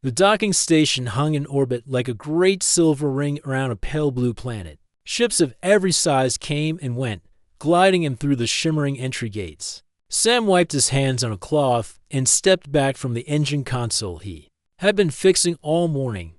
The docking station hung in orbit like a great silver ring around a pale blue planet. Ships of every size came and went, gliding in through the shimmering entry gates. Sam wiped his hands on a cloth and stepped back from the engine console he had been fixing all morning.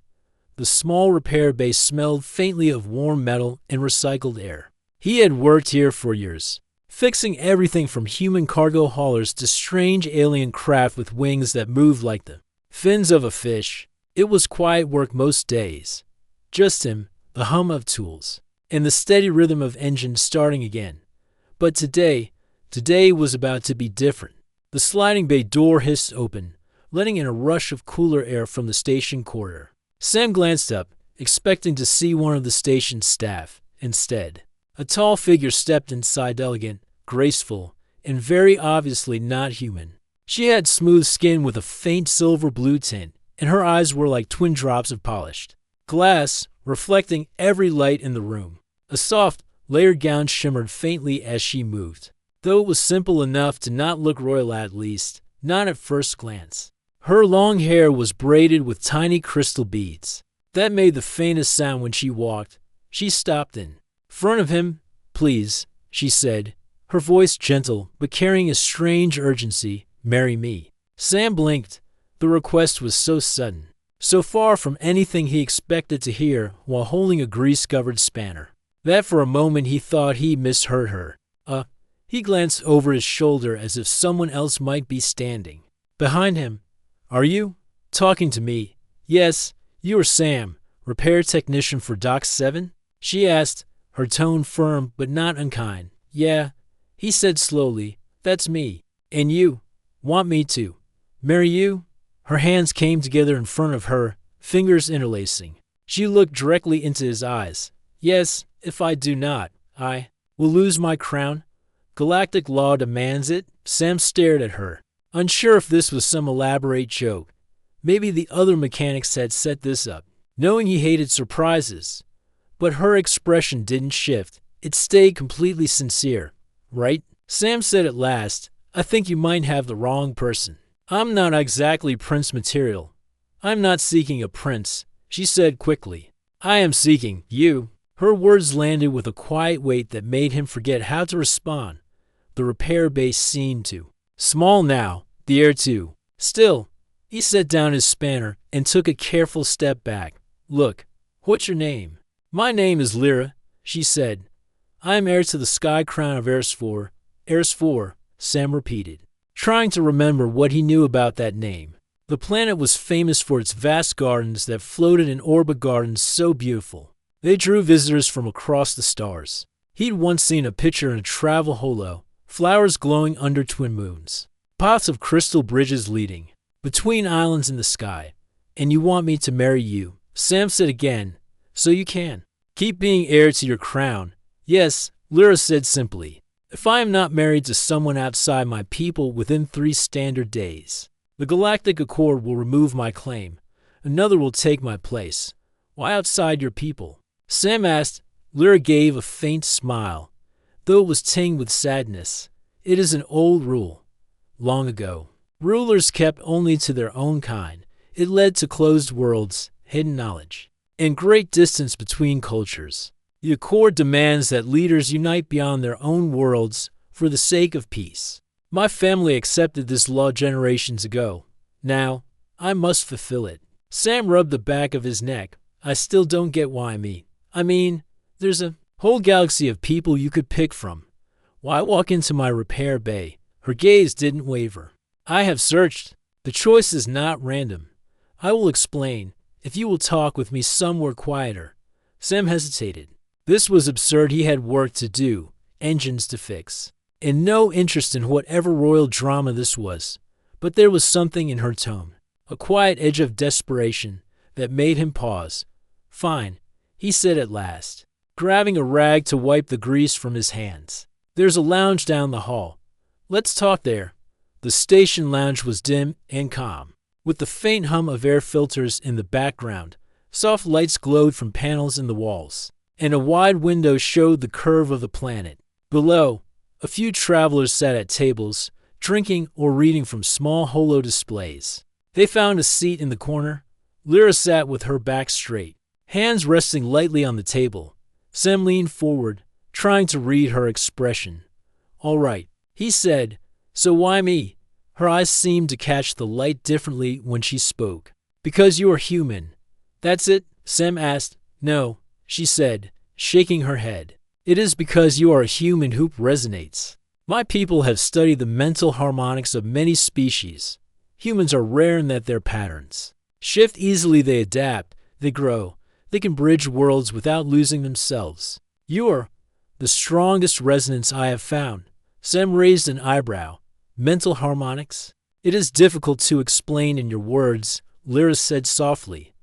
The small repair bay smelled faintly of warm metal and recycled air. He had worked here for years, fixing everything from human cargo haulers to strange alien craft with wings that moved like the fins of a fish. It was quiet work most days. Just him, the hum of tools, and the steady rhythm of engines starting again. But today was about to be different. The sliding bay door hissed open, letting in a rush of cooler air from the station corridor. Sam glanced up, expecting to see one of the station's staff. Instead, a tall figure stepped inside, elegant, graceful, and very obviously not human. She had smooth skin with a faint silver blue tint, and her eyes were like twin drops of polished glass, reflecting every light in the room. A soft, layered gown shimmered faintly as she moved, though it was simple enough to not look royal, at least, not at first glance. Her long hair was braided with tiny crystal beads that made the faintest sound when she walked. She stopped in front of him. "Please," she said, her voice gentle but carrying a strange urgency. "Marry me." Sam blinked. The request was so sudden, so far from anything he expected to hear while holding a grease-covered spanner, that for a moment he thought he misheard her. He glanced over his shoulder as if someone else might be standing behind him. "Are you talking to me?" "Yes, you are Sam, repair technician for Dock 7? She asked, her tone firm but not unkind. "Yeah," he said slowly, "that's me. And you want me to marry you?" Her hands came together in front of her, fingers interlacing. She looked directly into his eyes. "Yes, if I do not, I will lose my crown. Galactic law demands it." Sam stared at her, unsure if this was some elaborate joke. Maybe the other mechanics had set this up, knowing he hated surprises. But her expression didn't shift. It stayed completely sincere. "Right?" Sam said at last. "I think you might have the wrong person. I'm not exactly prince material." "I'm not seeking a prince," she said quickly. "I am seeking you." Her words landed with a quiet weight that made him forget how to respond. The repair base seemed to small now, the air too. Still, he set down his spanner and took a careful step back. "Look, what's your name?" "My name is Lyra," she said. "I am heir to the sky crown of Eris-4. Eris-4, Sam repeated, trying to remember what he knew about that name. The planet was famous for its vast gardens that floated in orbit, gardens so beautiful they drew visitors from across the stars. He'd once seen a picture in a travel holo, flowers glowing under twin moons, pots of crystal bridges leading between islands in the sky. "And you want me to marry you," Sam said again, "so you can keep being heir to your crown." "Yes," Lyra said simply. "If I am not married to someone outside my people within 3 standard days, the Galactic Accord will remove my claim. Another will take my place." "Why outside your people?" Sam asked. Lyra gave a faint smile, though it was tinged with sadness. "It is an old rule. Long ago, rulers kept only to their own kind. It led to closed worlds, hidden knowledge, and great distance between cultures. The Accord demands that leaders unite beyond their own worlds for the sake of peace. My family accepted this law generations ago. Now, I must fulfill it." Sam rubbed the back of his neck. "I still don't get why me. I mean, there's a whole galaxy of people you could pick from. Why walk into my repair bay?" Her gaze didn't waver. "I have searched. The choice is not random. I will explain, if you will talk with me somewhere quieter." Sam hesitated. This was absurd. He had work to do, engines to fix, and no interest in whatever royal drama this was. But there was something in her tone, a quiet edge of desperation, that made him pause. "Fine," he said at last, grabbing a rag to wipe the grease from his hands. "There's a lounge down the hall. Let's talk there." The station lounge was dim and calm, with the faint hum of air filters in the background. Soft lights glowed from panels in the walls, and a wide window showed the curve of the planet. Below, a few travelers sat at tables, drinking or reading from small holo displays. They found a seat in the corner, Lyra sat with her back straight, hands resting lightly on the table. Sam leaned forward, trying to read her expression. "All right," he said. "So why me?" Her eyes seemed to catch the light differently when she spoke. "Because you are human." "That's it?" Sam asked. "No," she said, shaking her head. "It is because you are a human who resonates. My people have studied the mental harmonics of many species. Humans are rare in that their patterns shift easily, they adapt, they grow, they can bridge worlds without losing themselves. You are the strongest resonance I have found." Sam raised an eyebrow. "Mental harmonics? It is difficult to explain in your words," Lyra said softly.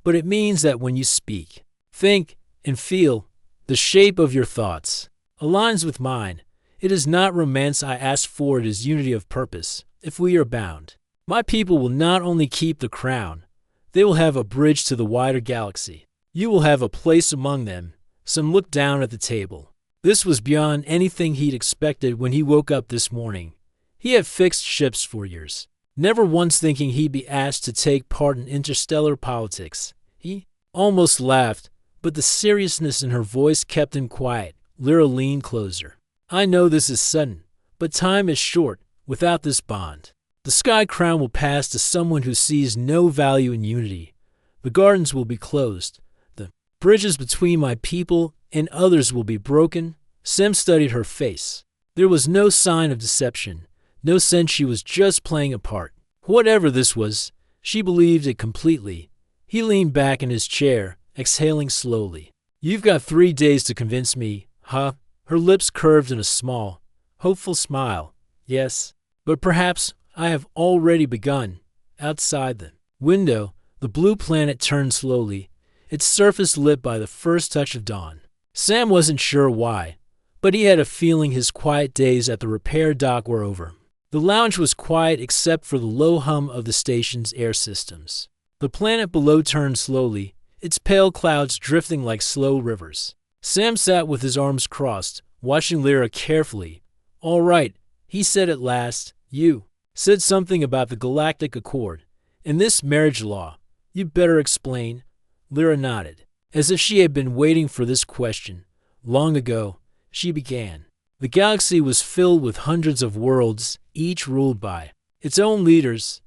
"But it means that when you speak, think, and feel, the shape of your thoughts aligns with mine. It is not romance I ask for, it is unity of purpose. If we are bound, my people will not only keep the crown, they will have a bridge to the wider galaxy. You will have a place among them." Sam looked down at the table. This was beyond anything he'd expected when he woke up this morning. He had fixed ships for years, never once thinking he'd be asked to take part in interstellar politics. He almost laughed, but the seriousness in her voice kept him quiet. Lyra leaned closer. "I know this is sudden, but time is short without this bond. The Sky Crown will pass to someone who sees no value in unity. The gardens will be closed. The bridges between my people and others will be broken." Sam studied her face. There was no sign of deception, no sense she was just playing a part. Whatever this was, she believed it completely. He leaned back in his chair, exhaling slowly. "You've got 3 days to convince me, huh?" Her lips curved in a small, hopeful smile. "Yes, but perhaps I have already begun." Outside the window, the blue planet turned slowly, its surface lit by the first touch of dawn. Sam wasn't sure why, but he had a feeling his quiet days at the repair dock were over. The lounge was quiet except for the low hum of the station's air systems. The planet below turned slowly, its pale clouds drifting like slow rivers. Sam sat with his arms crossed, watching Lyra carefully. "All right," he said at last. "You said something about the Galactic Accord and this marriage law. You'd better explain." Lyra nodded, as if she had been waiting for this question. "Long ago," she began, "the galaxy was filled with hundreds of worlds, each ruled by its own leaders.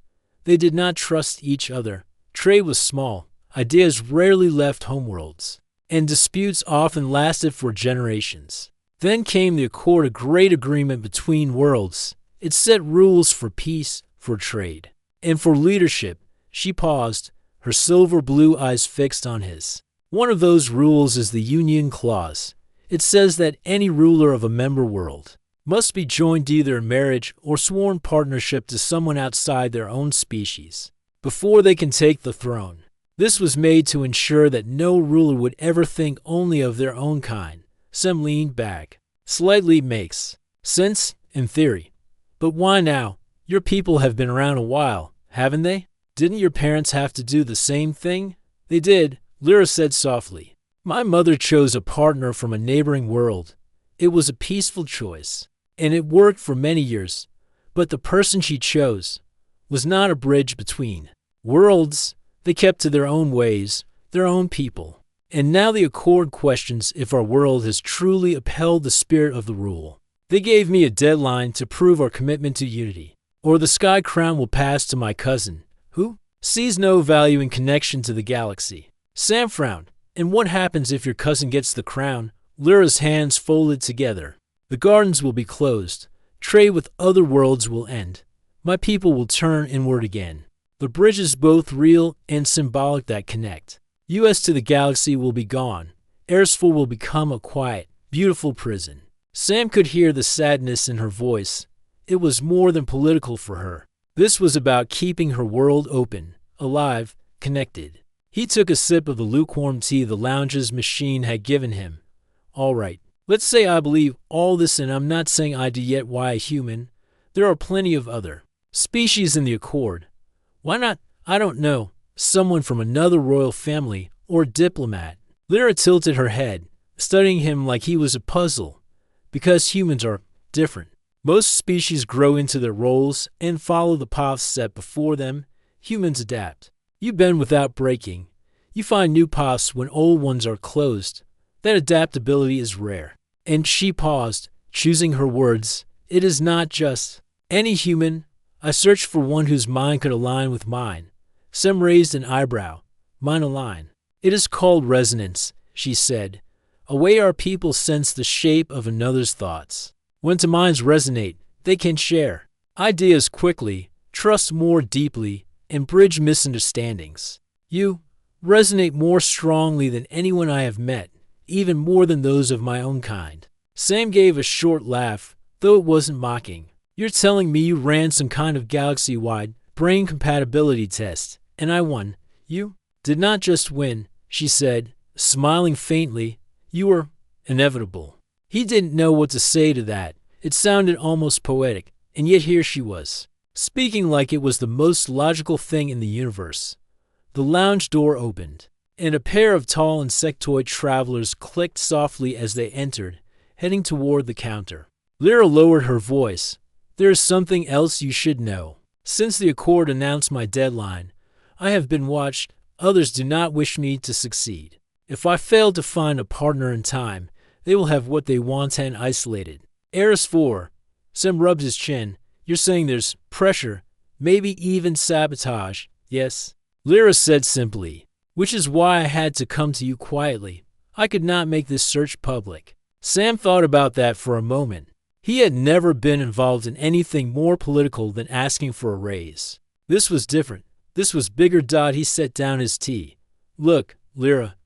They did not trust each other. Trade was small, ideas rarely left homeworlds, and disputes often lasted for generations. Then came the Accord, a great agreement between worlds. It set rules for peace, for trade, and for leadership." She paused, her silver blue eyes fixed on his. "One of those rules is the Union Clause. It says that any ruler of a member world must be joined either in marriage or sworn partnership to someone outside their own species before they can take the throne. This was made to ensure that no ruler would ever think only of their own kind." Sam leaned back. "Slightly makes sense in theory. But why now? Your people have been around a while, haven't they? Didn't your parents have to do the same thing?" "They did," Lyra said softly. "My mother chose a partner from a neighboring world. It was a peaceful choice, and it worked for many years. But the person she chose was not a bridge between worlds. They kept to their own ways, their own people. And now the Accord questions if our world has truly upheld the spirit of the rule. They gave me a deadline to prove our commitment to unity, or the Sky Crown will pass to my cousin, who sees no value in connection to the galaxy." Sam frowned. "And what happens if your cousin gets the crown?" Lyra's hands folded together. "The gardens will be closed. Trade with other worlds will end. My people will turn inward again. The bridges, both real and symbolic, that connect US to the galaxy will be gone. Ersful will become a quiet, beautiful prison." Sam could hear the sadness in her voice. It was more than political for her. This was about keeping her world open, alive, connected. He took a sip of the lukewarm tea the lounge's machine had given him. "All right, let's say I believe all this, and I'm not saying I do yet. Why a human? There are plenty of other species in the Accord. Why not, I don't know, someone from another royal family or a diplomat?" Lyra tilted her head, studying him like he was a puzzle. "Because humans are different. Most species grow into their roles and follow the paths set before them. Humans adapt. You bend without breaking. You find new paths when old ones are closed. That adaptability is rare. And she paused, choosing her words. It is not just any human. I searched for one whose mind could align with mine. Sem raised an eyebrow. Mine align. It is called resonance, she said. A way our people sense the shape of another's thoughts. When two minds resonate, they can share ideas quickly, trust more deeply, and bridge misunderstandings. You resonate more strongly than anyone I have met, even more than those of my own kind. Sam gave a short laugh, though it wasn't mocking. You're telling me you ran some kind of galaxy-wide brain compatibility test, and I won. You did not just win, she said, smiling faintly. You were inevitable. He didn't know what to say to that. It sounded almost poetic, and yet here she was, speaking like it was the most logical thing in the universe. The lounge door opened, and a pair of tall insectoid travelers clicked softly as they entered, heading toward the counter. Lyra lowered her voice. There is something else you should know. Since the Accord announced my deadline, I have been watched. Others do not wish me to succeed. If I fail to find a partner in time, they will have what they want and isolated. Eris 4. Sem rubbed his chin. You're saying there's pressure, maybe even sabotage, yes? Lyra said simply, which is why I had to come to you quietly. I could not make this search public. Sam thought about that for a moment. He had never been involved in anything more political than asking for a raise. This was different. This was bigger. He set down his tea. Look, Lyra,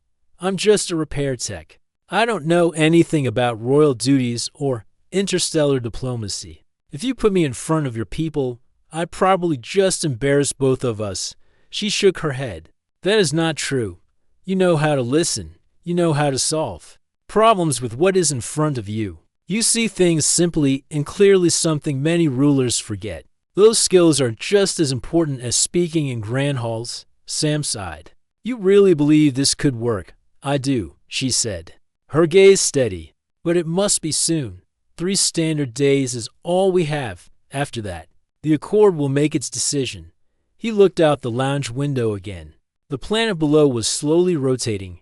I'm just a repair tech. I don't know anything about royal duties or interstellar diplomacy. If you put me in front of your people, I'd probably just embarrass both of us. She shook her head. That is not true. You know how to listen. You know how to solve problems with what is in front of you. You see things simply and clearly, something many rulers forget. Those skills are just as important as speaking in grand halls. Sam sighed. You really believe this could work? I do, she said, her gaze steady. But it must be soon. 3 standard days is all we have. After that, the Accord will make its decision. He looked out the lounge window again. The planet below was slowly rotating,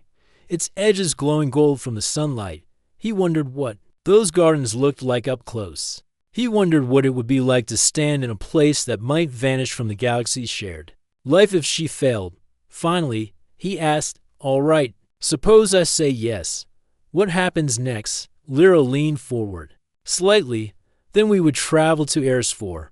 its edges glowing gold from the sunlight. He wondered what those gardens looked like up close. He wondered what it would be like to stand in a place that might vanish from the galaxy shared. Life if she failed. Finally, he asked, all right, suppose I say yes. What happens next? Lyra leaned forward. Slightly, then we would travel to Eris 4.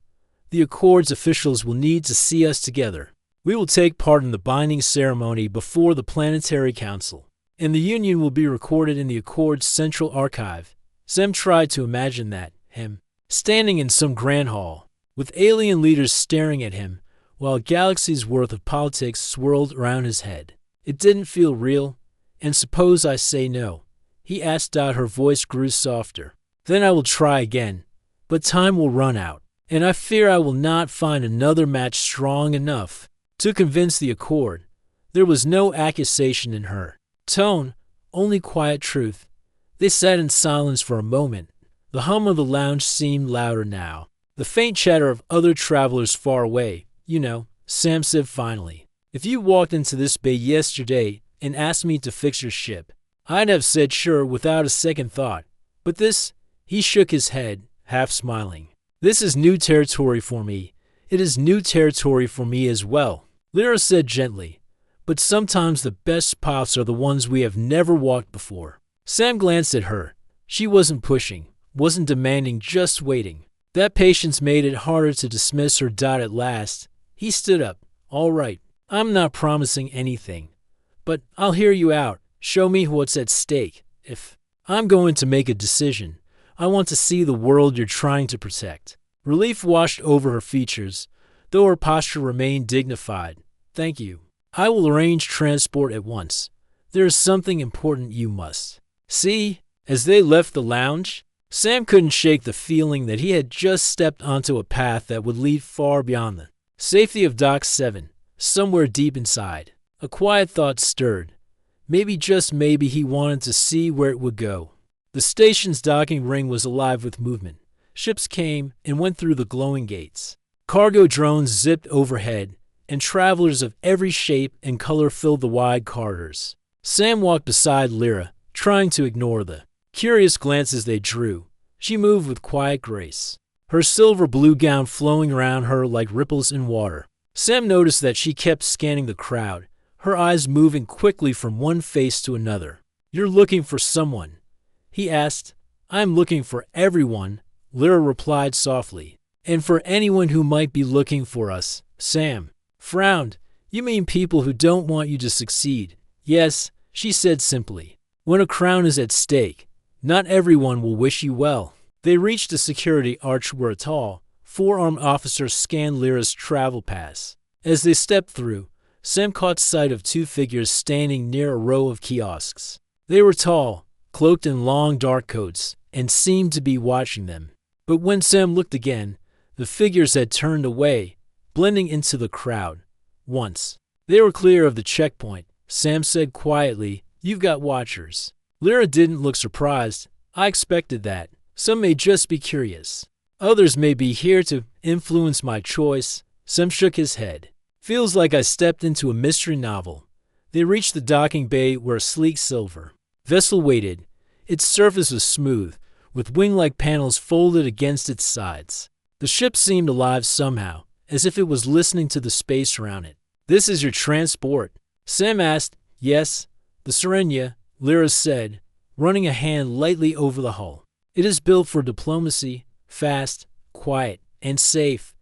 The Accord's officials will need to see us together. We will take part in the binding ceremony before the Planetary Council, and the Union will be recorded in the Accord's central archive. Sem tried to imagine that, him, standing in some grand hall, with alien leaders staring at him, while a galaxy's worth of politics swirled around his head. It didn't feel real. And suppose I say no? He asked. Her voice grew softer. Then I will try again, but time will run out, and I fear I will not find another match strong enough to convince the Accord. There was no accusation in her tone, only quiet truth. They sat in silence for a moment. The hum of the lounge seemed louder now. The faint chatter of other travelers far away. You know, Sam said finally. If you walked into this bay yesterday and asked me to fix your ship, I'd have said sure without a second thought. But this, he shook his head, half smiling. This is new territory for me. It is new territory for me as well. Lyra said gently, but sometimes the best paths are the ones we have never walked before. Sam glanced at her. She wasn't pushing, wasn't demanding, just waiting. That patience made it harder to dismiss her. At last, he stood up. All right, I'm not promising anything, but I'll hear you out. Show me what's at stake. If I'm going to make a decision, I want to see the world you're trying to protect. Relief washed over her features, though her posture remained dignified. Thank you. I will arrange transport at once. There is something important you must see. As they left the lounge, Sam couldn't shake the feeling that he had just stepped onto a path that would lead far beyond the safety of Dock 7. Somewhere deep inside, a quiet thought stirred. Maybe, just maybe, he wanted to see where it would go. The station's docking ring was alive with movement. Ships came and went through the glowing gates. Cargo drones zipped overhead, and travelers of every shape and color filled the wide corridors. Sam walked beside Lyra, trying to ignore the curious glances they drew. She moved with quiet grace, her silver blue gown flowing around her like ripples in water. Sam noticed that she kept scanning the crowd, her eyes moving quickly from one face to another. "You're looking for someone?" he asked. "I'm looking for everyone," Lyra replied softly. "And for anyone who might be looking for us." Sam frowned. "You mean people who don't want you to succeed?" "Yes," she said simply. "When a crown is at stake, not everyone will wish you well." They reached the security arch where a tall, four-armed officer scanned Lyra's travel pass. As they stepped through, Sam caught sight of two figures standing near a row of kiosks. They were tall, cloaked in long dark coats, and seemed to be watching them. But when Sam looked again, the figures had turned away, blending into the crowd. Once they were clear of the checkpoint, Sam said quietly, "You've got watchers." Lyra didn't look surprised. "I expected that. Some may just be curious. Others may be here to influence my choice." Sam shook his head. "Feels like I stepped into a mystery novel." They reached the docking bay where a sleek silver vessel waited. Its surface was smooth, with wing-like panels folded against its sides. The ship seemed alive somehow, as if it was listening to the space around it. "This is your transport?" Sam asked. "Yes, the Serenia," Lyra said, running a hand lightly over the hull. "It is built for diplomacy, fast, quiet, and safe."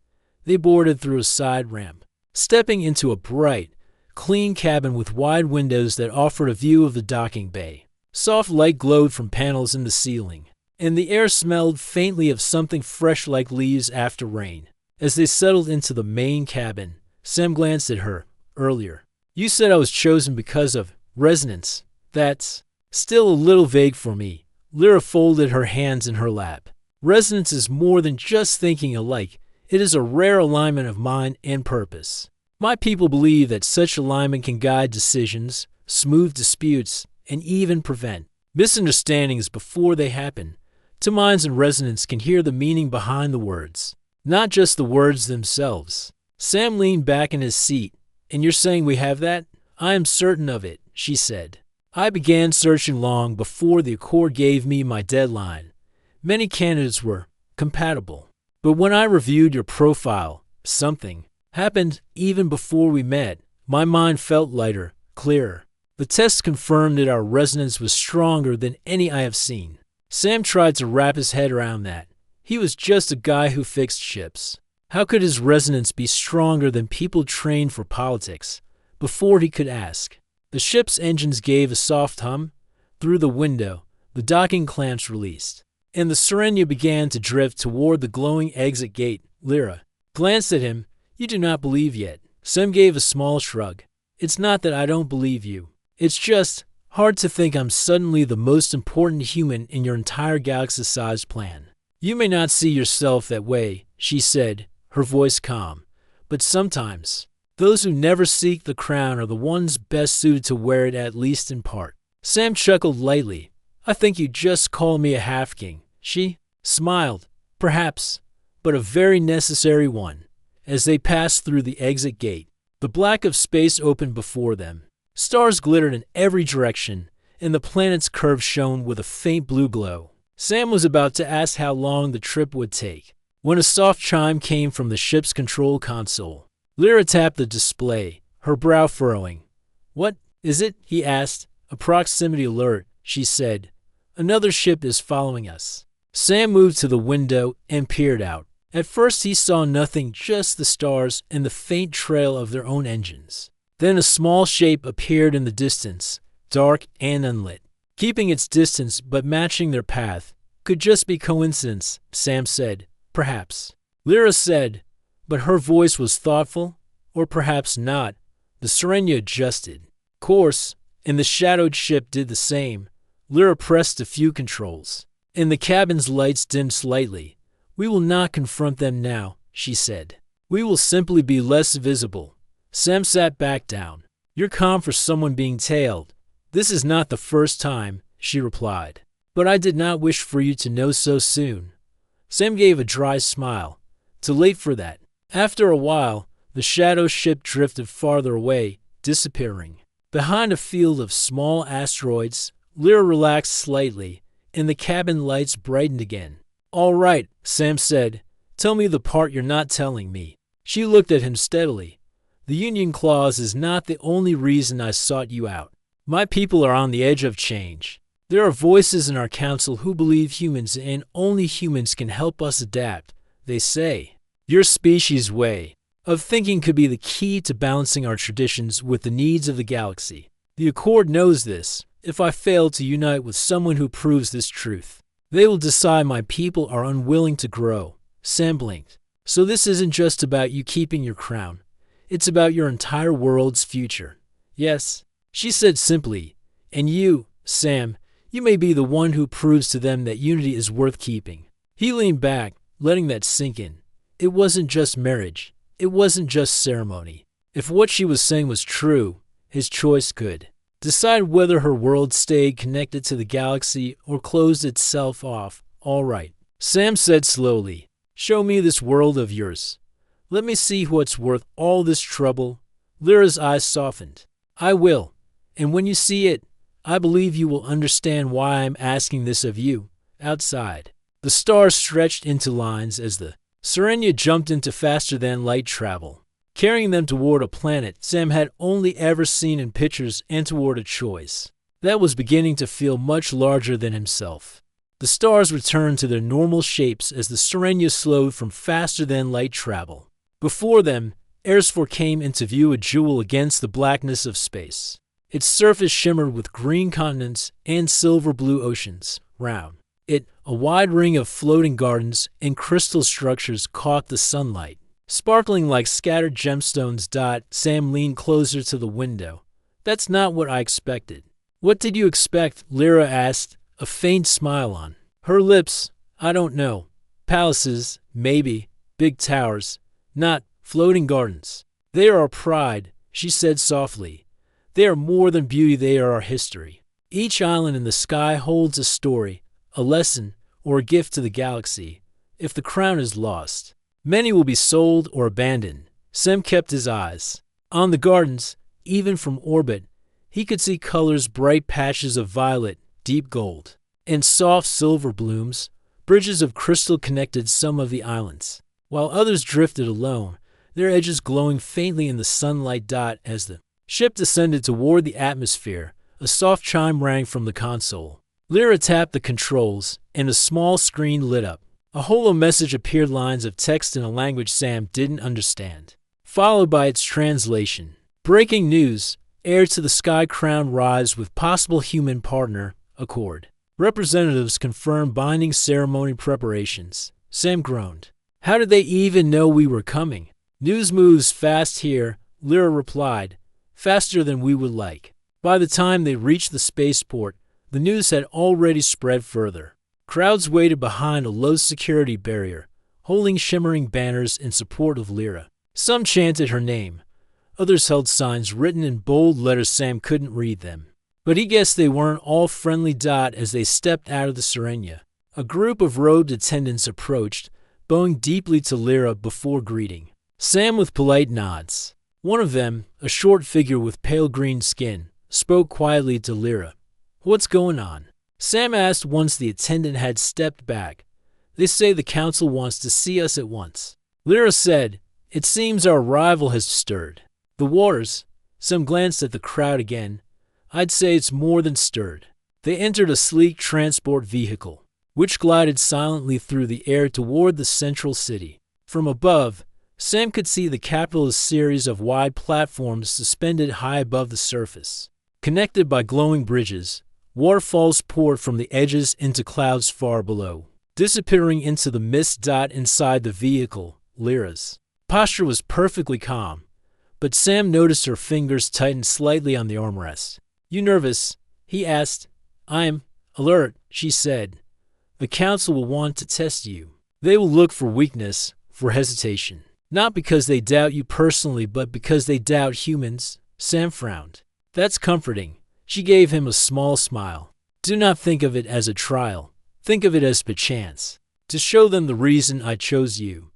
They boarded through a side ramp, stepping into a bright, clean cabin with wide windows that offered a view of the docking bay. Soft light glowed from panels in the ceiling, and the air smelled faintly of something fresh like leaves after rain. As they settled into the main cabin, Sam glanced at her. "Earlier, you said I was chosen because of resonance. That's still a little vague for me." Lyra folded her hands in her lap. "Resonance is more than just thinking alike. It is a rare alignment of mind and purpose. My people believe that such alignment can guide decisions, smooth disputes, and even prevent misunderstandings before they happen. Two minds in resonance can hear the meaning behind the words, not just the words themselves." Sam leaned back in his seat. "And you're saying we have that?" "I am certain of it," she said. "I began searching long before the Accord gave me my deadline. Many candidates were compatible. But when I reviewed your profile, something happened even before we met. My mind felt lighter, clearer. The test confirmed that our resonance was stronger than any I have seen." Sam tried to wrap his head around that. He was just a guy who fixed ships. How could his resonance be stronger than people trained for politics? Before he could ask, the ship's engines gave a soft hum. Through the window, the docking clamps released, and the Serenia began to drift toward the glowing exit gate. Lyra glanced at him. "You do not believe yet." Sam gave a small shrug. "It's not that I don't believe you. It's just hard to think I'm suddenly the most important human in your entire galaxy-sized plan." "You may not see yourself that way," she said, her voice calm. "But sometimes, those who never seek the crown are the ones best suited to wear it, at least in part." Sam chuckled lightly. "I think you just called me a half-king." She smiled. "Perhaps, but a very necessary one." As they passed through the exit gate, the black of space opened before them. Stars glittered in every direction, and the planet's curve shone with a faint blue glow. Sam was about to ask how long the trip would take, when a soft chime came from the ship's control console. Lyra tapped the display, her brow furrowing. "What is it?" he asked. "A proximity alert," she said. "Another ship is following us." Sam moved to the window and peered out. At first he saw nothing, just the stars and the faint trail of their own engines. Then a small shape appeared in the distance, dark and unlit. Keeping its distance but matching their path. "Could just be coincidence," Sam said. "Perhaps." Lyra said, but her voice was thoughtful. "Or perhaps not." The Serenia adjusted course, and the shadowed ship did the same. Lyra pressed a few controls, and the cabin's lights dimmed slightly. "We will not confront them now," she said. "We will simply be less visible." Sam sat back down. "You're calm for someone being tailed." "This is not the first time," she replied. "But I did not wish for you to know so soon." Sam gave a dry smile. "Too late for that." After a while, The shadow ship drifted farther away, disappearing. Behind a field of small asteroids, Lyra relaxed slightly, and the cabin lights brightened again. "All right," Sam said. "Tell me the part you're not telling me." She looked at him steadily. "The Union Clause is not the only reason I sought you out. My people are on the edge of change. There are voices in our council who believe humans and only humans can help us adapt. They say your species' way of thinking could be the key to balancing our traditions with the needs of the galaxy. The Accord knows this. If I fail to unite with someone who proves this truth, they will decide my people are unwilling to grow." Sam blinked. "So this isn't just about you keeping your crown. It's about your entire world's future." "Yes," she said simply. "And you, Sam, you may be the one who proves to them that unity is worth keeping." He leaned back, letting that sink in. It wasn't just marriage. It wasn't just ceremony. If what she was saying was true, his choice could decide whether her world stayed connected to the galaxy or closed itself off. "All right," Sam said slowly. "Show me this world of yours. Let me see what's worth all this trouble." Lyra's eyes softened. "I will. And when you see it, I believe you will understand why I'm asking this of you." Outside, the stars stretched into lines as the Serenia jumped into faster-than-light travel, carrying them toward a planet Sam had only ever seen in pictures and toward a choice that was beginning to feel much larger than himself. The stars returned to their normal shapes as the Serenia slowed from faster-than-light travel. Before them, Erisfor came into view, a jewel against the blackness of space. Its surface shimmered with green continents and silver-blue oceans. Round it, a wide ring of floating gardens and crystal structures caught the sunlight, sparkling like scattered gemstones. Sam leaned closer to the window. "That's not what I expected." "What did you expect?" Lyra asked, a faint smile on her lips. "I don't know. Palaces, maybe. Big towers. Not floating gardens. They are our pride," she said softly. "They are more than beauty, they are our history. Each island in the sky holds a story, a lesson, or a gift to the galaxy. If the crown is lost, many will be sold or abandoned." Sam kept his eyes on the gardens. Even from orbit, he could see colors, bright patches of violet, deep gold, and soft silver blooms. Bridges of crystal connected some of the islands, while others drifted alone, their edges glowing faintly in the sunlight. As the ship descended toward the atmosphere, a soft chime rang from the console. Lyra tapped the controls, and a small screen lit up. A holo message appeared, lines of text in a language Sam didn't understand, followed by its translation. "Breaking news. Heir to the Sky Crown rise with possible human partner. Accord. Representatives confirm binding ceremony preparations." Sam groaned. "How did they even know we were coming?" "News moves fast here," Lyra replied. "Faster than we would like." By the time they reached the spaceport, the news had already spread further. Crowds waited behind a low security barrier, holding shimmering banners in support of Lyra. Some chanted her name. Others held signs written in bold letters. Sam couldn't read them, but he guessed they weren't all friendly. As they stepped out of the Serenia, a group of robed attendants approached, bowing deeply to Lyra before greeting Sam with polite nods. One of them, a short figure with pale green skin, spoke quietly to Lyra. "What's going on?" Sam asked once the attendant had stepped back. "They say the council wants to see us at once." Lyra said, "It seems our arrival has stirred the waters." Sam glanced at the crowd again. "I'd say it's more than stirred." They entered a sleek transport vehicle, which glided silently through the air toward the central city. From above, Sam could see the capital, a series of wide platforms suspended high above the surface, connected by glowing bridges. Waterfalls poured from the edges into clouds far below, disappearing into the mist. Inside the vehicle, Lyra's posture was perfectly calm, but Sam noticed her fingers tighten slightly on the armrest. "You nervous?" he asked. "I'm alert," she said. "The council will want to test you. They will look for weakness, for hesitation. Not because they doubt you personally, but because they doubt humans." Sam frowned. "That's comforting." She gave him a small smile. "Do not think of it as a trial. Think of it as perchance to show them the reason I chose you.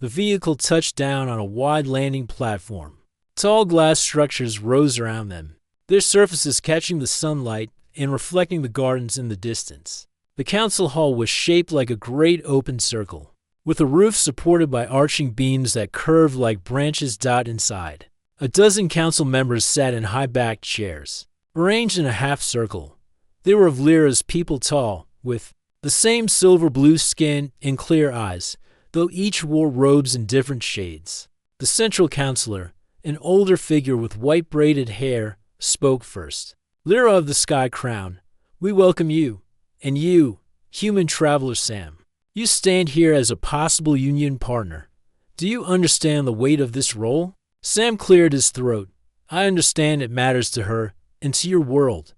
The vehicle touched down on a wide landing platform. Tall glass structures rose around them, their surfaces catching the sunlight and reflecting the gardens in the distance. The council hall was shaped like a great open circle, with a roof supported by arching beams that curved like branches inside. A dozen council members sat in high-backed chairs, arranged in a half-circle. They were of Lyra's people tall, with the same silver-blue skin and clear eyes, though each wore robes in different shades. The central counselor, an older figure with white braided hair, spoke first. Lyra of the Sky Crown, we welcome you, and you, human traveler Sam. You stand here as a possible union partner. Do you understand the weight of this role? Sam cleared his throat. I understand it matters to her and to your world.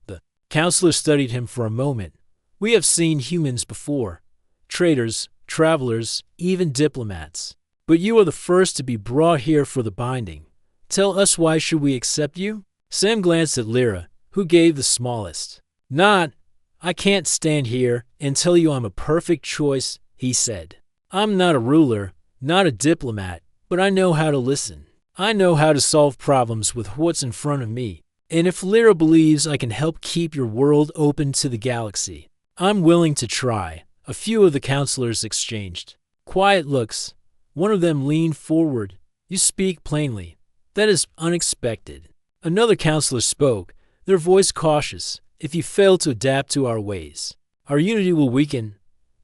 The counselor studied him for a moment. We have seen humans before. Traders, travelers, even diplomats. But you are the first to be brought here for the binding. Tell us, why should we accept you? Sam glanced at Lyra, who gave the smallest. I can't stand here and tell you I'm a perfect choice, he said. I'm not a ruler, not a diplomat, but I know how to listen. I know how to solve problems with what's in front of me. And if Lyra believes I can help keep your world open to the galaxy, I'm willing to try. A few of the counselors exchanged quiet looks. One of them leaned forward. You speak plainly. That is unexpected. Another counselor spoke, their voice cautious. If you fail to adapt to our ways, our unity will weaken.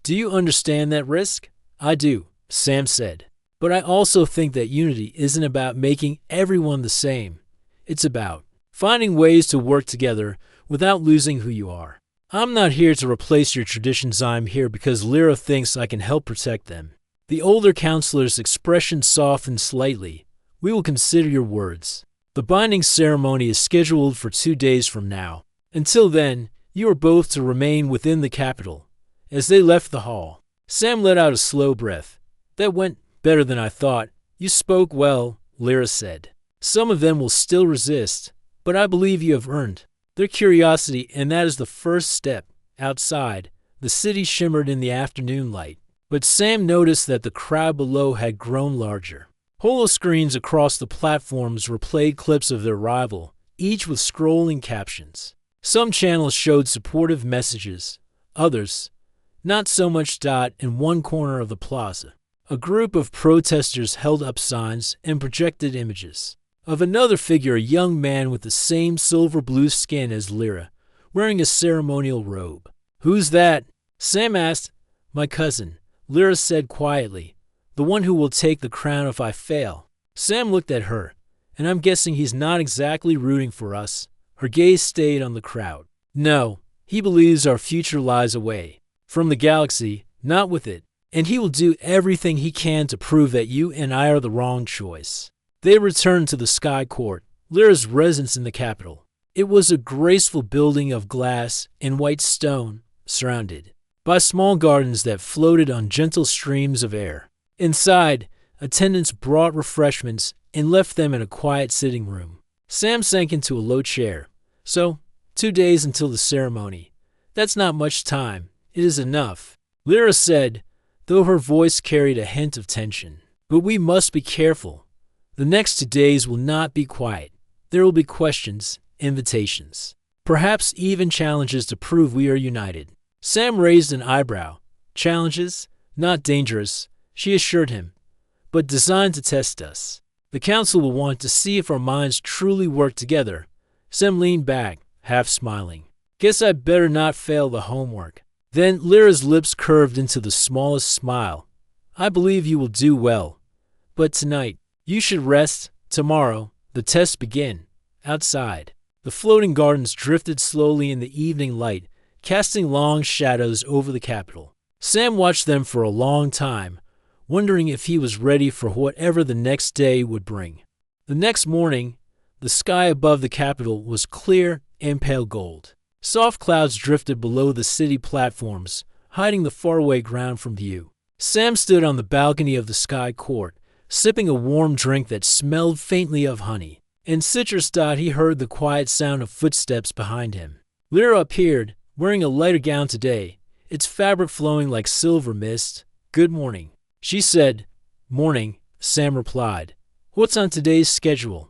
Do you understand that risk? I do, Sam said. But I also think that unity isn't about making everyone the same. It's about finding ways to work together without losing who you are. I'm not here to replace your traditions. I'm here because Lyra thinks I can help protect them. The older counselor's expression softened slightly. We will consider your words. The binding ceremony is scheduled for 2 days from now. Until then, you are both to remain within the capital. As they left the hall, Sam let out a slow breath. That went better than I thought. You spoke well, Lyra said. Some of them will still resist, but I believe you have earned their curiosity, and that is the first step. Outside, the city shimmered in the afternoon light, but Sam noticed that the crowd below had grown larger. Holoscreens across the platforms replayed clips of their arrival, each with scrolling captions. Some channels showed supportive messages, others, not so much. In one corner of the plaza, a group of protesters held up signs and projected images of another figure, a young man with the same silver-blue skin as Lyra, wearing a ceremonial robe. Who's that? Sam asked. My cousin, Lyra said quietly. The one who will take the crown if I fail. Sam looked at her, and I'm guessing he's not exactly rooting for us. Her gaze stayed on the crowd. No, he believes our future lies away from the galaxy, not with it, and he will do everything he can to prove that you and I are the wrong choice. They returned to the Sky Court, Lyra's residence in the capital. It was a graceful building of glass and white stone, surrounded by small gardens that floated on gentle streams of air. Inside, attendants brought refreshments and left them in a quiet sitting room. Sam sank into a low chair. So, 2 days until the ceremony. That's not much time. It is enough, Lyra said, though her voice carried a hint of tension. But we must be careful. The next 2 days will not be quiet. There will be questions, invitations, perhaps even challenges to prove we are united. Sam raised an eyebrow. Challenges? Not dangerous, she assured him, but designed to test us. The council will want to see if our minds truly work together. Sam leaned back, half smiling. Guess I'd better not fail the homework. Then Lyra's lips curved into the smallest smile. I believe you will do well. But tonight, you should rest. Tomorrow, the tests begin. Outside, the floating gardens drifted slowly in the evening light, casting long shadows over the capital. Sam watched them for a long time, wondering if he was ready for whatever the next day would bring. The next morning, the sky above the capital was clear and pale gold. Soft clouds drifted below the city platforms, hiding the faraway ground from view. Sam stood on the balcony of the Sky Court, sipping a warm drink that smelled faintly of honey. In citrus. He heard the quiet sound of footsteps behind him. Lyra appeared, wearing a lighter gown today, its fabric flowing like silver mist. Good morning, she said, Morning, Sam replied. What's on today's schedule?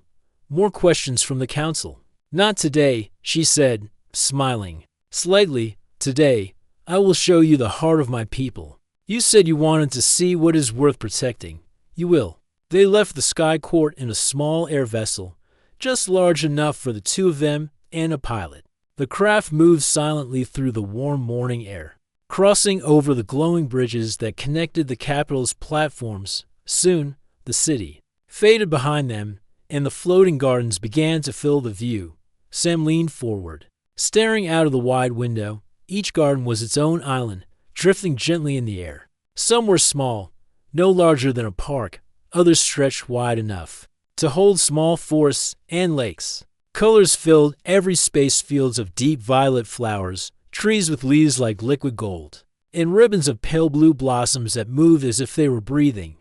More questions from the council. Not today, she said, smiling. Slightly, today, I will show you the heart of my people. You said you wanted to see what is worth protecting. You will. They left the Sky Court in a small air vessel, just large enough for the two of them and a pilot. The craft moved silently through the warm morning air, crossing over the glowing bridges that connected the capital's platforms. Soon, the city faded behind them, and the floating gardens began to fill the view. Sam leaned forward, staring out of the wide window. Each garden was its own island, drifting gently in the air. Some were small, no larger than a park. Others stretched wide enough to hold small forests and lakes. Colors filled every space, fields of deep violet flowers, trees with leaves like liquid gold, and ribbons of pale blue blossoms that moved as if they were breathing.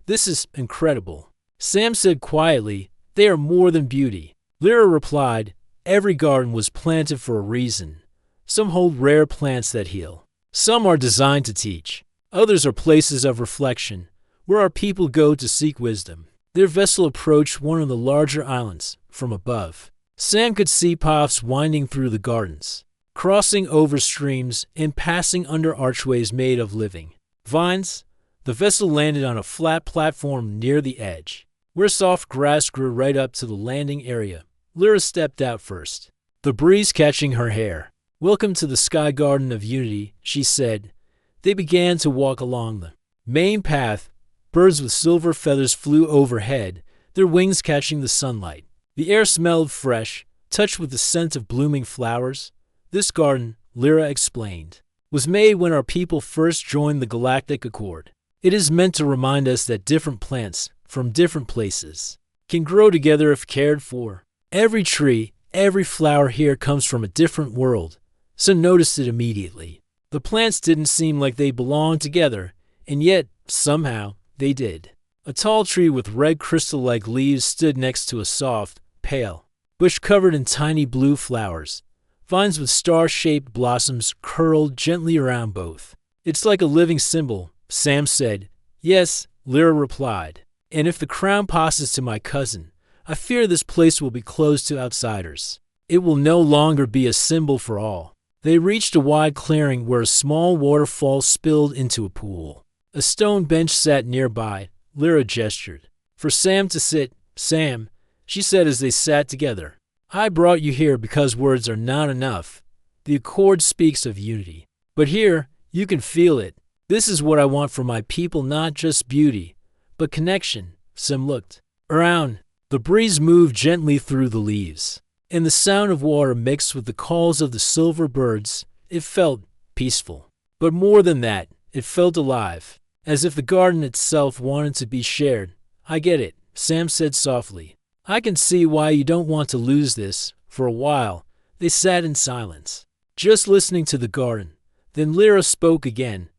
This is incredible, Sam said quietly. They are more than beauty. Lyra replied, every garden was planted for a reason. Some hold rare plants that heal. Some are designed to teach. Others are places of reflection, where our people go to seek wisdom. Their vessel approached one of the larger islands from above. Sam could see paths winding through the gardens, crossing over streams and passing under archways made of living vines. The vessel landed on a flat platform near the edge, where soft grass grew right up to the landing area. Lyra stepped out first, the breeze catching her hair. Welcome to the Sky Garden of Unity, she said. They began to walk along the main path. Birds with silver feathers flew overhead, their wings catching the sunlight. The air smelled fresh, touched with the scent of blooming flowers. This garden, Lyra explained, was made when our people first joined the Galactic Accord. It is meant to remind us that different plants, from different places, can grow together if cared for. Every tree, every flower here comes from a different world. Sam noticed it immediately. The plants didn't seem like they belonged together, and yet, somehow, they did. A tall tree with red crystal-like leaves stood next to a soft, pale bush covered in tiny blue flowers. Vines with star-shaped blossoms curled gently around both. It's like a living symbol, Sam said. Yes, Lyra replied. And if the crown passes to my cousin, I fear this place will be closed to outsiders. It will no longer be a symbol for all. They reached a wide clearing where a small waterfall spilled into a pool. A stone bench sat nearby. Lyra gestured for Sam to sit. Sam, she said as they sat together, I brought you here because words are not enough. The Accord speaks of unity, but here you can feel it. This is what I want for my people, not just beauty, but connection. Sam looked around. The breeze moved gently through the leaves, and the sound of water mixed with the calls of the silver birds. It felt peaceful. But more than that, it felt alive, as if the garden itself wanted to be shared. I get it, Sam said softly. I can see why you don't want to lose this. For a while, they sat in silence, just listening to the garden. Then Lyra spoke again.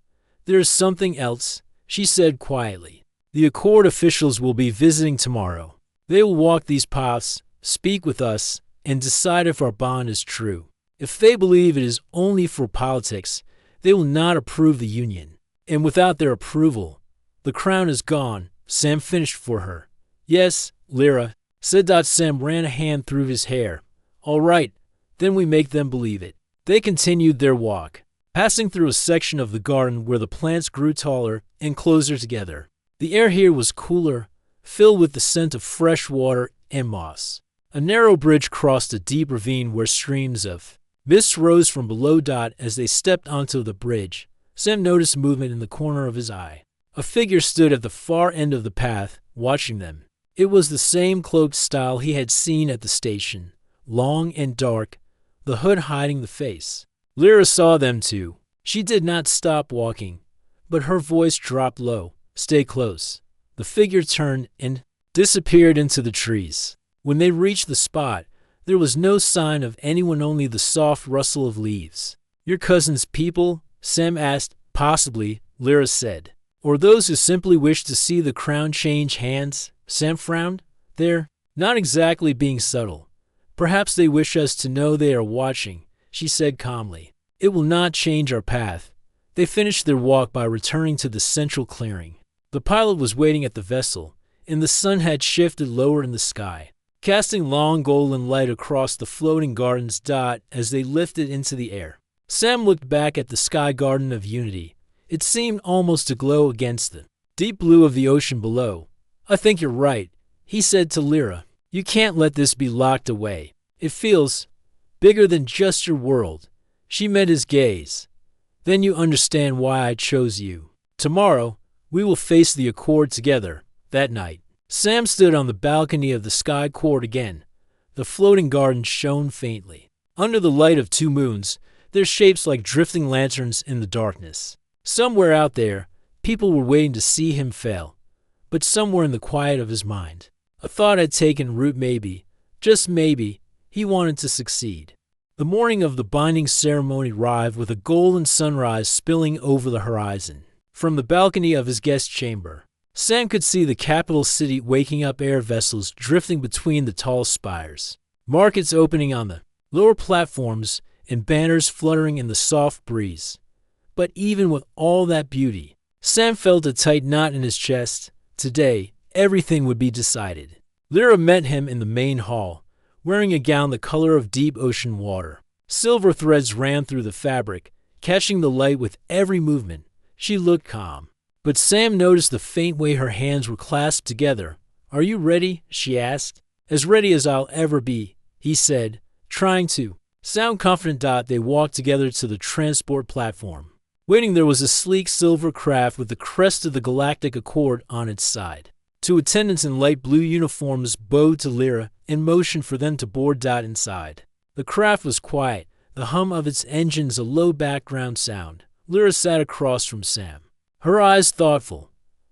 There is something else, she said quietly. The Accord officials will be visiting tomorrow. They will walk these paths, speak with us, and decide if our bond is true. If they believe it is only for politics, they will not approve the union. And without their approval, the crown is gone. Sam finished for her. Yes, Lyra said. Sam ran a hand through his hair. All right, then we make them believe it. They continued their walk, passing through a section of the garden where the plants grew taller and closer together. The air here was cooler, filled with the scent of fresh water and moss. A narrow bridge crossed a deep ravine where streams of mist rose from below. As they stepped onto the bridge, Sam noticed movement in the corner of his eye. A figure stood at the far end of the path, watching them. It was the same cloaked style he had seen at the station, long and dark, the hood hiding the face. Lyra saw them too. She did not stop walking, but her voice dropped low. Stay close. The figure turned and disappeared into the trees. When they reached the spot, there was no sign of anyone, only the soft rustle of leaves. Your cousin's people? Sam asked. Possibly, Lyra said. Or those who simply wish to see the crown change hands? Sam frowned. They're not exactly being subtle. Perhaps they wish us to know they are watching, she said calmly. It will not change our path. They finished their walk by returning to the central clearing. The pilot was waiting at the vessel, and the sun had shifted lower in the sky, casting long golden light across the floating garden's dot as they lifted into the air. Sam looked back at the sky garden of Unity. It seemed almost to glow against the deep blue of the ocean below. "I think you're right," he said to Lyra. "You can't let this be locked away. It feels bigger than just your world." She met his gaze. "Then you understand why I chose you. Tomorrow, we will face the Accord together." That night, Sam stood on the balcony of the Sky Court again. The floating garden shone faintly. Under the light of two moons, their shapes like drifting lanterns in the darkness. Somewhere out there, people were waiting to see him fail. But somewhere in the quiet of his mind, a thought had taken root. Maybe, just maybe, he wanted to succeed. The morning of the binding ceremony arrived with a golden sunrise spilling over the horizon. From the balcony of his guest chamber, Sam could see the capital city waking up, air vessels drifting between the tall spires, markets opening on the lower platforms, and banners fluttering in the soft breeze. But even with all that beauty, Sam felt a tight knot in his chest. Today, everything would be decided. Lyra met him in the main hall, wearing a gown the color of deep ocean water. Silver threads ran through the fabric, catching the light with every movement. She looked calm, but Sam noticed the faint way her hands were clasped together. "Are you ready?" she asked. "As ready as I'll ever be," he said, trying to sound confident. They walked together to the transport platform. Waiting there was a sleek silver craft with the crest of the Galactic Accord on its side. Two attendants in light blue uniforms bowed to Lyra and motioned for them to board. Inside, the craft was quiet, the hum of its engines a low background sound. Lyra sat across from Sam, her eyes thoughtful.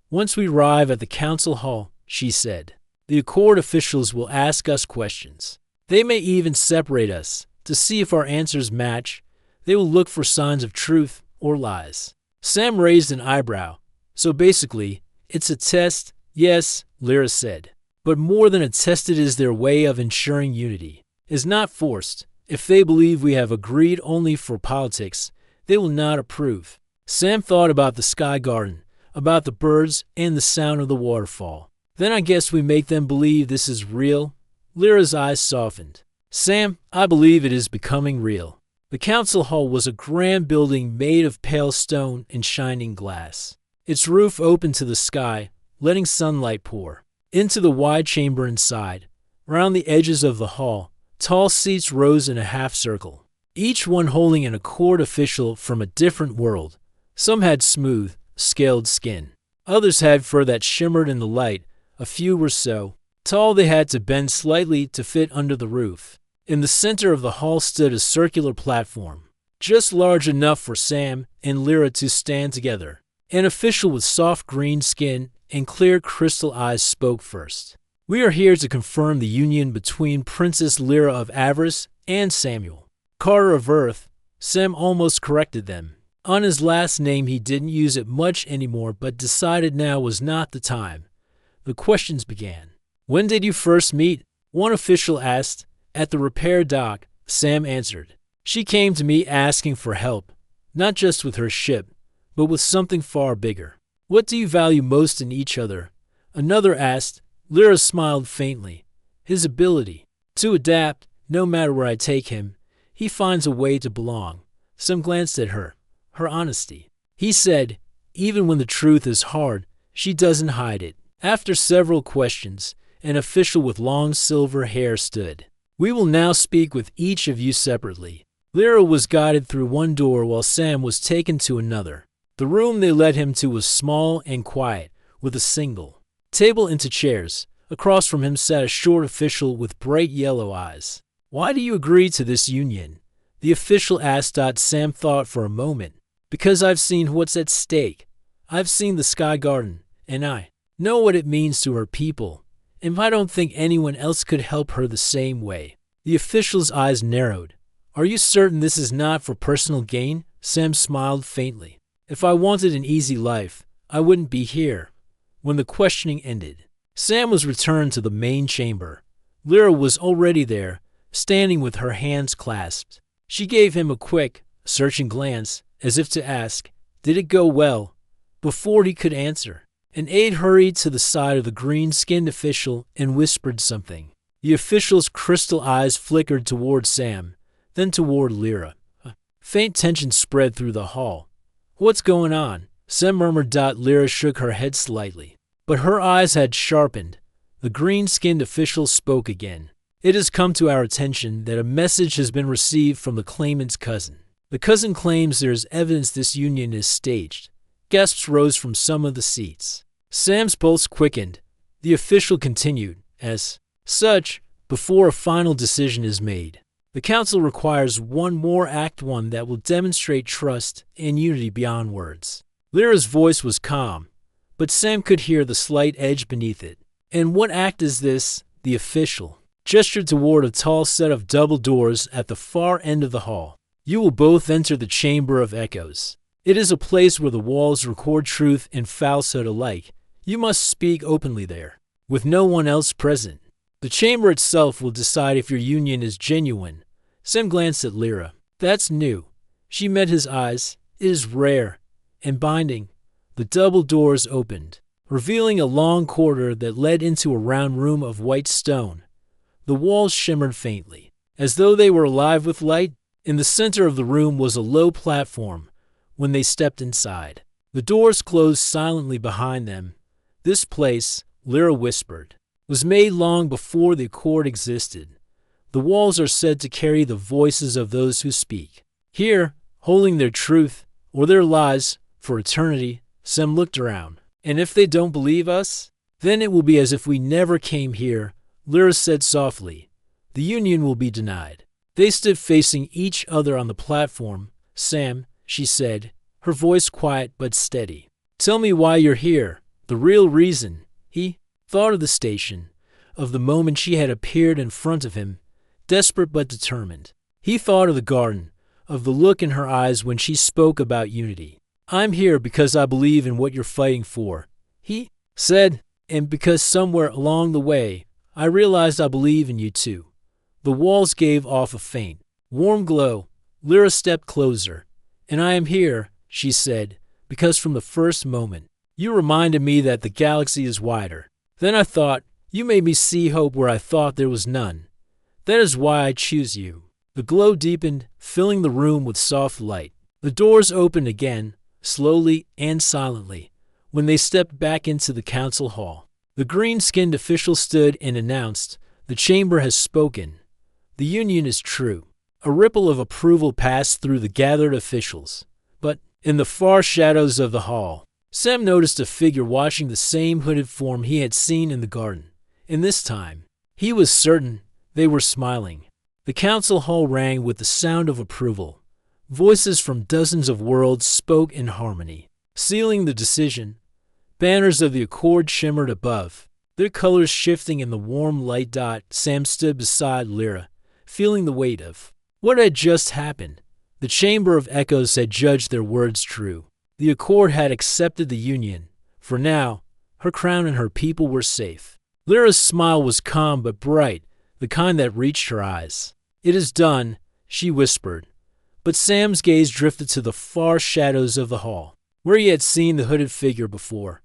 "Once we arrive at the council hall," she said, "the Accord officials will ask us questions. They may even separate us to see if our answers match. They will look for signs of truth or lies." Sam raised an eyebrow. "So basically, it's a test?" "Yes," Lyra said. "But more than a test, it is their way of ensuring unity. It's not forced. If they believe we have agreed only for politics, they will not approve." Sam thought about the sky garden, about the birds and the sound of the waterfall. "Then I guess we make them believe this is real?" Lyra's eyes softened. "Sam, I believe it is becoming real." The council hall was a grand building made of pale stone and shining glass. Its roof opened to the sky, letting sunlight pour into the wide chamber inside. Around the edges of the hall, tall seats rose in a half circle, each one holding an Accord official from a different world. Some had smooth, scaled skin. Others had fur that shimmered in the light. A few were so tall they had to bend slightly to fit under the roof. In the center of the hall stood a circular platform, just large enough for Sam and Lyra to stand together. An official with soft green skin and clear crystal eyes spoke first. "We are here to confirm the union between Princess Lyra of Avarice and Samuel Carter of Earth." Sam almost corrected them. On his last name he didn't use it much anymore, but decided now was not the time. The questions began. "When did you first meet?" one official asked. "At the repair dock," Sam answered. "She came to me asking for help, not just with her ship, but with something far bigger." "What do you value most in each other?" another asked. Lyra smiled faintly. "His ability to adapt, no matter where I take him. He finds a way to belong." Sam glanced at her. "Her honesty," he said. "Even when the truth is hard, she doesn't hide it." After several questions, an official with long silver hair stood. "We will now speak with each of you separately." Lyra was guided through one door while Sam was taken to another. The room they led him to was small and quiet, with a single table and two chairs. Across from him sat a short official with bright yellow eyes. "Why do you agree to this union?" the official asked. Sam thought for a moment. "Because I've seen what's at stake. I've seen the Sky Garden, and I know what it means to her people. And I don't think anyone else could help her the same way." The official's eyes narrowed. "Are you certain this is not for personal gain?" Sam smiled faintly. "If I wanted an easy life, I wouldn't be here." When the questioning ended, Sam was returned to the main chamber. Lyra was already there, standing with her hands clasped. She gave him a quick, searching glance, as if to ask, "Did it go well?" before he could answer. An aide hurried to the side of the green-skinned official and whispered something. The official's crystal eyes flickered toward Sam, then toward Lyra. Faint tension spread through the hall. "What's going on?" Sam murmured. Lyra shook her head slightly, but her eyes had sharpened. The green-skinned official spoke again. "It has come to our attention that a message has been received from the claimant's cousin. The cousin claims there is evidence this union is staged." Gasps rose from some of the seats. Sam's pulse quickened. The official continued, "As such, before a final decision is made, the council requires one more Act 1 that will demonstrate trust and unity beyond words." Lyra's voice was calm, but Sam could hear the slight edge beneath it. "And what act is this?" The official gestured toward a tall set of double doors at the far end of the hall. "You will both enter the Chamber of Echoes. It is a place where the walls record truth and falsehood alike. You must speak openly there, with no one else present. The chamber itself will decide if your union is genuine." Sam glanced at Lyra. "That's new." She met his eyes. "It is rare and binding." The double doors opened, revealing a long corridor that led into a round room of white stone. The walls shimmered faintly, as though they were alive with light. In the center of the room was a low platform. When they stepped inside, the doors closed silently behind them. "This place," Lyra whispered, "was made long before the Accord existed. The walls are said to carry the voices of those who speak. Here, holding their truth, or their lies, for eternity." Sam looked around. "And if they don't believe us, then it will be as if we never came here," Lyra said softly. "The union will be denied." They stood facing each other on the platform. "Sam," she said, her voice quiet but steady, "tell me why you're here. The real reason." He thought of the station, of the moment she had appeared in front of him, desperate but determined. He thought of the garden, of the look in her eyes when she spoke about unity. "I'm here because I believe in what you're fighting for," he said, "and because somewhere along the way, I realized I believe in you too." The walls gave off a faint, warm glow. Lyra stepped closer. "And I am here," she said, "because from the first moment, you reminded me that the galaxy is wider. Then I thought, you made me see hope where I thought there was none. That is why I choose you." The glow deepened, filling the room with soft light. The doors opened again, slowly and silently, when they stepped back into the council hall. The green-skinned official stood and announced, "The chamber has spoken. The union is true." A ripple of approval passed through the gathered officials. But in the far shadows of the hall, Sam noticed a figure watching the same hooded form he had seen in the garden. And this time, he was certain they were smiling. The council hall rang with the sound of approval. Voices from dozens of worlds spoke in harmony, sealing the decision. Banners of the Accord shimmered above, their colors shifting in the warm light. Sam stood beside Lyra, feeling the weight of what had just happened. The Chamber of Echoes had judged their words true. The Accord had accepted the union. For now, her crown and her people were safe. Lyra's smile was calm but bright, the kind that reached her eyes. "It is done," she whispered. But Sam's gaze drifted to the far shadows of the hall, where he had seen the hooded figure before.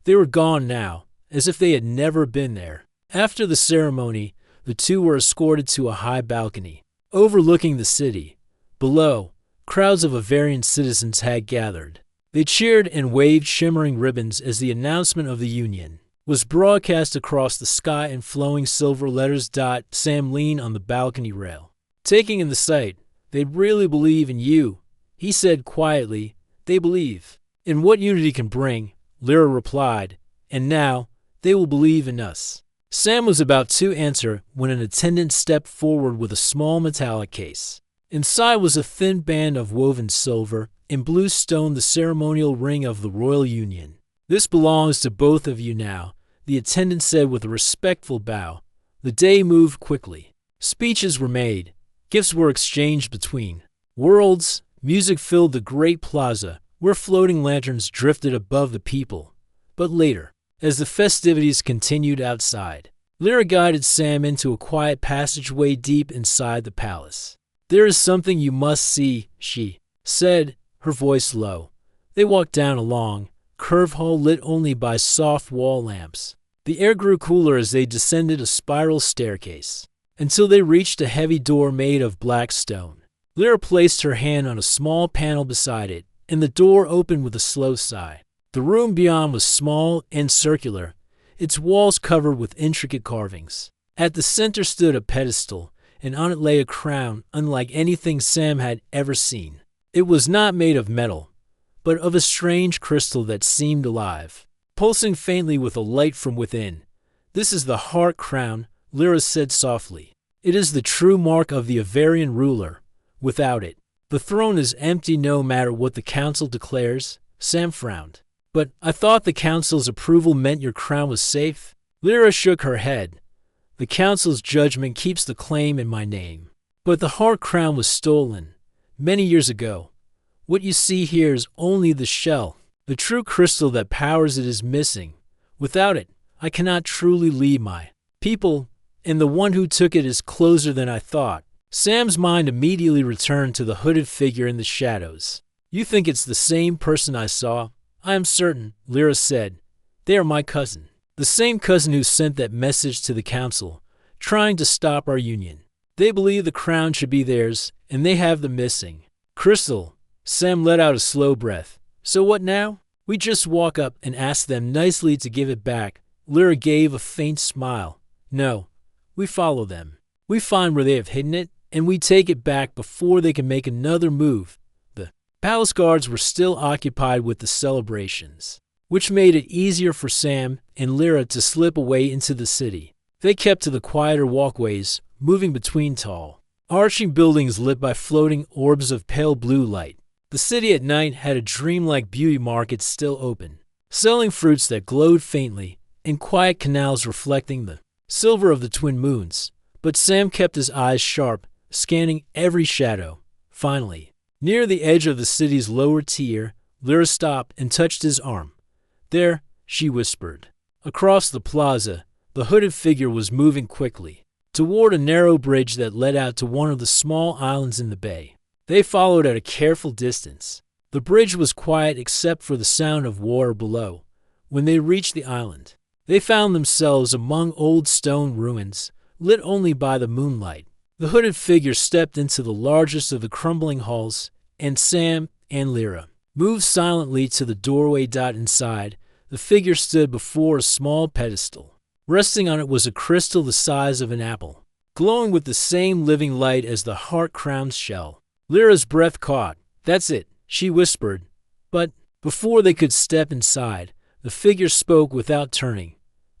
They were gone now, as if they had never been there. After the ceremony, the two were escorted to a high balcony, overlooking the city. Below, crowds of Avarian citizens had gathered. They cheered and waved shimmering ribbons as the announcement of the union was broadcast across the sky in flowing silver letters. Sam leaned on the balcony rail, taking in the sight. "They really believe in you," he said quietly. "They believe in what unity can bring," Lyra replied. "And now, they will believe in us." Sam was about to answer when an attendant stepped forward with a small metallic case. Inside was a thin band of woven silver and blue stone, the ceremonial ring of the royal union. "This belongs to both of you now," the attendant said with a respectful bow. The day moved quickly. Speeches were made. Gifts were exchanged between worlds. Music filled the great plaza, where floating lanterns drifted above the people. But later, as the festivities continued outside, Lyra guided Sam into a quiet passageway deep inside the palace. "There is something you must see," she said, her voice low. They walked down a long, curved hall lit only by soft wall lamps. The air grew cooler as they descended a spiral staircase, until they reached a heavy door made of black stone. Lyra placed her hand on a small panel beside it, and the door opened with a slow sigh. The room beyond was small and circular, its walls covered with intricate carvings. At the center stood a pedestal, and on it lay a crown unlike anything Sam had ever seen. It was not made of metal, but of a strange crystal that seemed alive, pulsing faintly with a light from within. "This is the heart crown," Lyra said softly. "It is the true mark of the Avarian ruler. Without it, the throne is empty no matter what the council declares." Sam frowned. "But I thought the council's approval meant your crown was safe?" Lyra shook her head. "The council's judgment keeps the claim in my name. But the heart crown was stolen many years ago. What you see here is only the shell. The true crystal that powers it is missing. Without it, I cannot truly lead my people, and the one who took it is closer than I thought." Sam's mind immediately returned to the hooded figure in the shadows. "You think it's the same person I saw?" "I am certain," Lyra said. "They are my cousin. The same cousin who sent that message to the council, trying to stop our union. They believe the crown should be theirs, and they have the missing crystal." Sam let out a slow breath. "So what now?" "We just walk up and ask them nicely to give it back." Lyra gave a faint smile. "No, we follow them. We find where they have hidden it, and we take it back before they can make another move." The palace guards were still occupied with the celebrations, which made it easier for Sam and Lyra to slip away into the city. They kept to the quieter walkways, moving between tall, arching buildings lit by floating orbs of pale blue light. The city at night had a dreamlike beauty market still open, selling fruits that glowed faintly, and quiet canals reflecting the silver of the twin moons. But Sam kept his eyes sharp, scanning every shadow. Finally, near the edge of the city's lower tier, Lyra stopped and touched his arm. "There," she whispered. Across the plaza, the hooded figure was moving quickly, toward a narrow bridge that led out to one of the small islands in the bay. They followed at a careful distance. The bridge was quiet except for the sound of water below. When they reached the island, they found themselves among old stone ruins, lit only by the moonlight. The hooded figure stepped into the largest of the crumbling halls, and Sam and Lyra moved silently to the doorway. Inside, the figure stood before a small pedestal. Resting on it was a crystal the size of an apple, glowing with the same living light as the heart-crowned shell. Lyra's breath caught. "That's it," she whispered. But before they could step inside, the figure spoke without turning.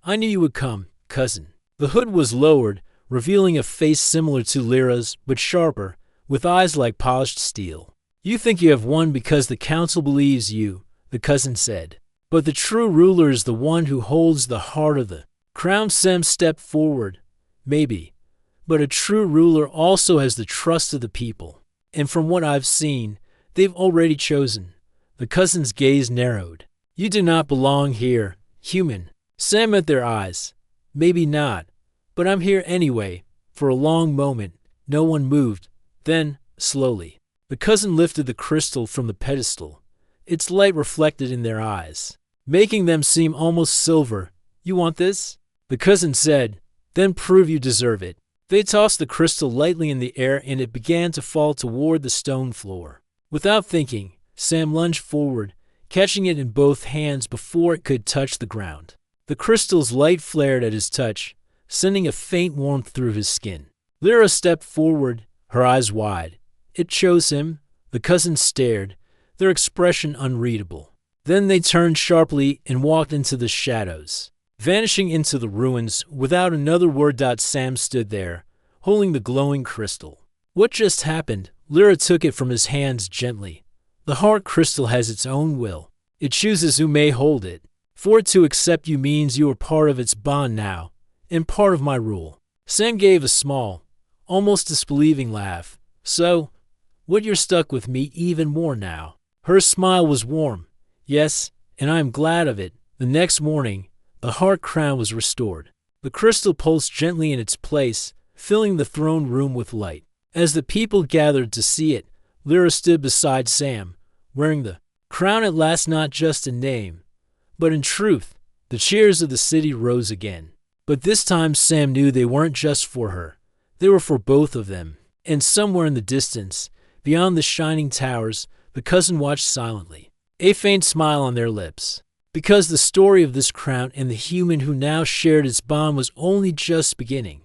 "I knew you would come, cousin." The hood was lowered, revealing a face similar to Lyra's, but sharper, with eyes like polished steel. "You think you have won because the council believes you," the cousin said. "But the true ruler is the one who holds the heart of the crown." Sam stepped forward. "Maybe, but a true ruler also has the trust of the people. And from what I've seen, they've already chosen." The cousin's gaze narrowed. "You do not belong here, human." Sam met their eyes. "Maybe not, but I'm here anyway." For a long moment, no one moved. Then, slowly, the cousin lifted the crystal from the pedestal. Its light reflected in their eyes, making them seem almost silver. "You want this?" the cousin said. "Then prove you deserve it." They tossed the crystal lightly in the air, and it began to fall toward the stone floor. Without thinking, Sam lunged forward, catching it in both hands before it could touch the ground. The crystal's light flared at his touch, sending a faint warmth through his skin. Lyra stepped forward, her eyes wide. "It chose him." The cousins stared, their expression unreadable. Then they turned sharply and walked into the shadows, vanishing into the ruins without another word. Sam stood there, holding the glowing crystal. "What just happened?" Lyra took it from his hands gently. "The heart crystal has its own will. It chooses who may hold it. For it to accept you means you are part of its bond now, and part of my rule." Sam gave a small, almost disbelieving laugh. "So, what, you're stuck with me even more now?" Her smile was warm. "Yes, and I am glad of it." The next morning, the heart crown was restored. The crystal pulsed gently in its place, filling the throne room with light. As the people gathered to see it, Lyra stood beside Sam, wearing the crown at last, not just a name, But in truth, the cheers of the city rose again. But this time Sam knew they weren't just for her. They were for both of them. And somewhere in the distance, beyond the shining towers, the cousin watched silently, a faint smile on their lips. Because the story of this crown and the human who now shared its bond was only just beginning.